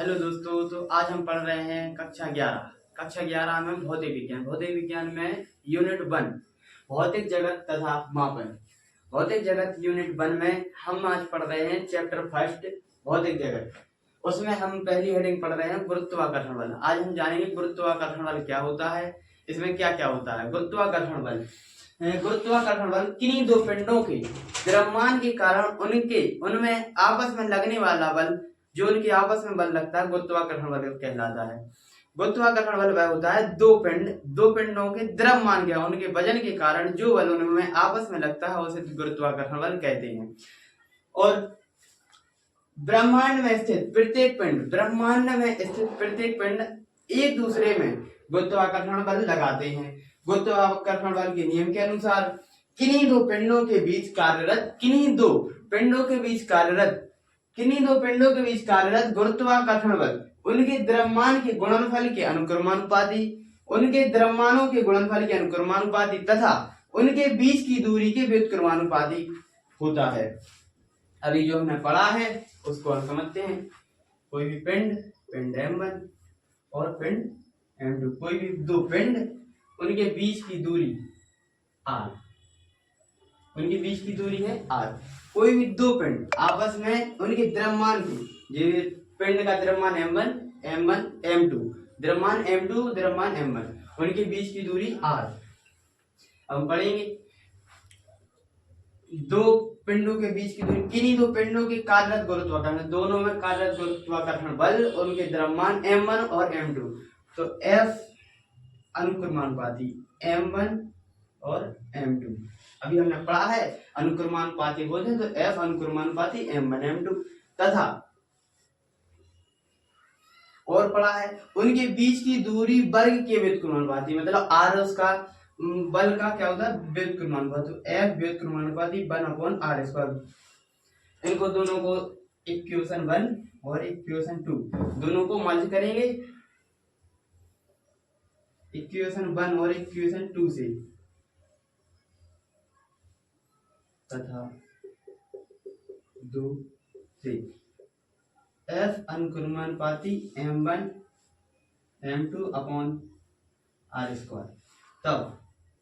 Hello दोस्तों, तो आज हम पढ़ रहे हैं कक्षा 11 में भौतिक विज्ञान में यूनिट 1 भौतिक जगत तथा मापन। भौतिक जगत यूनिट 1 में हम आज पढ़ रहे हैं चैप्टर फर्स्ट भौतिक जगत। उसमें हम पहली हेडिंग पढ़ रहे हैं गुरुत्वाकर्षण बल। आज हम जानेंगे गुरुत्वाकर्षण बल क्या होता है, इसमें क्या क्या होता है। गुरुत्वाकर्षण बल किन्हीं दो पिंडों के द्रव्यमान के कारण उनमें आपस में लगने वाला बल, जो उनके आपस में बल लगता है, गुरुत्वाकर्षण बल कहलाता है। गुरुत्वाकर्षण बल वह होता है दो पिंडों के द्रव्यमान के, उनके वजन के कारण जो बल उनमें आपस में लगता है उसे गुरुत्वाकर्षण बल कहते हैं। और ब्रह्मांड में स्थित प्रत्येक पिंड एक दूसरे में गुरुत्वाकर्षण बल लगाते हैं। गुरुत्वाकर्षण बल के नियम के अनुसार किन्हीं दो पिंडों के बीच कार्यरत गुरुत्वाकर्षण बल उनके द्रव्यमान के गुणनफल के अनुक्रमानुपाती तथा उनके बीच की दूरी के व्युत्क्रमानुपाती होता है। अभी जो हमने पढ़ा है उसको हम समझते हैं। कोई भी पिंड M1 और पिंड M2, कोई भी दो पिंड उनके बीच की दूरी r, है r। कोई भी दो पिंड आपस में उनके द्रव्यमान की, पिंड का द्रव्यमान M1 M2, द्रव्यमान M2 द्रव्यमान M1, उनके बीच की दूरी r। अब हम पढ़ेंगे दो पिंडों के बीच की दूरी, किन्हीं दो पिंडों के कार्यरत गुरुत्वाकर्षण, दोनों में कार्यरत गुरुत्वाकर्षण बल उनके द्रव्यमान M1 और M2। तो F अनुक्रमानुपाती M1 और M2। अभी हमने पढ़ा है अनुक्रमानुपाती होते हैं तो F अनुक्रमानुपाती M1 M2 तथा और पढ़ा है उनके बीच की दूरी वर्ग के व्युत्क्रमानुपाती, मतलब R उसका बल का क्या होता है व्युत्क्रमानुपाती। तो F व्युत्क्रमानुपाती 1/r²। इनको दोनों को इक्वेशन 1 और इक्वेशन 2 दोनों को मर्ज करेंगे इक्वेशन 1 और इक्वेशन 2 से, तथा 2 से F अनुक्रमानुपाती M1 M2 upon r²। तब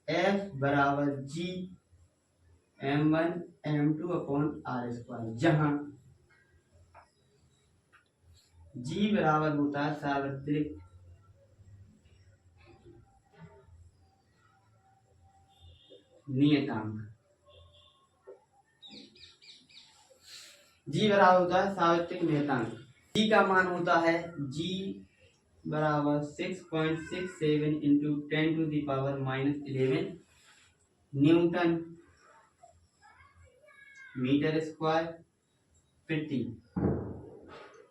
F बराबर G M1 M2 upon r², जहां G बराबर होता है सार्वत्रिक नियतांक। G बराबर होता है सार्वत्रिक नियतांक। G का मान होता है G बराबर 6.67 इंटू 10⁻⁻11 न्यूटन मीटर स्क्वायर प्रति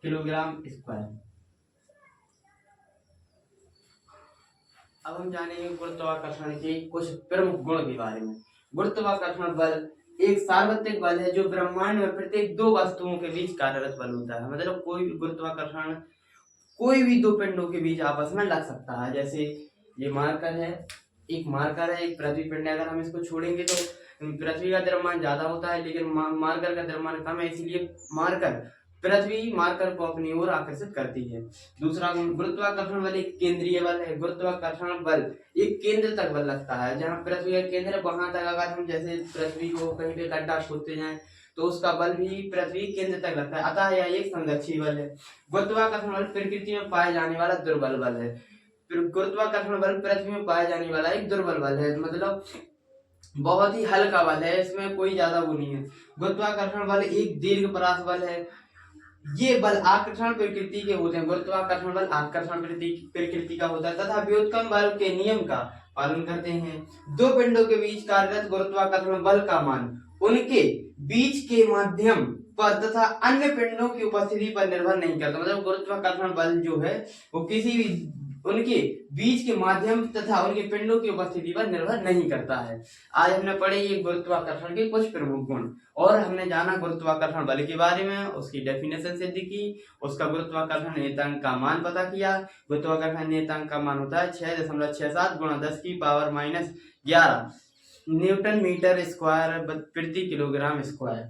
किलोग्राम स्क्वायर। अब हम जानेंगे गुरुत्वाकर्षण के कुछ प्रमुख गुण के बारे में। गुरुत्वाकर्षण बल एक सार्वत्रिक बल है जो ब्रह्मांड में प्रत्येक दो वस्तुओं के बीच कार्यरत बल होता है। मतलब कोई भी गुरुत्वाकर्षण कोई भी दो पिंडों के बीच आपस में लग सकता है। जैसे ये मार्कर है, एक पृथ्वी पिंड है। अगर हम इसको छोड़ेंगे तो पृथ्वी का द्रव्यमान ज्यादा होता है लेकिन मार्कर का द्रव्यमान कम है, इसलिए पृथ्वी मार्कर को अपनी ओर आकर्षित करती है। दूसरा गुरुत्वाकर्षण बल एक केंद्रीय बल है। गुरुत्वाकर्षण बल एक केंद्र तक बल लगता है, जहां पृथ्वी का केंद्र है वहां तक अगर हम जैसे पृथ्वी को कहीं पे गड्ढा खोदते जाएं तो उसका बल भी पृथ्वी केंद्र तक लगता है, अतः यह एक संरक्षी बल है। गुरुत्वाकर्षण बल प्रकृति में पाए जाने वाला दुर्बल बल है। गुरुत्वाकर्षण बल पृथ्वी में पाए जाने वाला एक दुर्बल बल है, मतलब बहुत ही हल्का बल है, इसमें कोई ज्यादा वो नहीं है। गुरुत्वाकर्षण बल एक दीर्घपरास बल है। ये बल आकर्षण प्रकृति के होते हैं। गुरुत्वाकर्षण बल आकर्षण प्रकृति का होता है तथा व्युत्क्रम बल के नियम का पालन करते हैं। दो पिंडों के बीच कार्यरत गुरुत्वाकर्षण बल का मान उनके बीच के माध्यम पर तथा अन्य पिंडों की उपस्थिति पर निर्भर नहीं करता। मतलब गुरुत्वाकर्षण बल जो है वो किसी भी उनके बीच के माध्यम तथा उनके पिंडों की उपस्थिति पर निर्भर नहीं करता है। आज हमने पढ़े ये गुरुत्वाकर्षण के कुछ प्रमुख गुण और हमने जाना गुरुत्वाकर्षण बल के बारे में, उसकी डेफिनेशन सिद्ध की, उसका गुरुत्वाकर्षण नियतांक का मान पता किया। गुरुत्वाकर्षण नियतांक का मान होता है 6.67 गुणा 10⁻⁻11 न्यूटन मीटर स्क्वायर प्रति किलोग्राम स्क्वायर।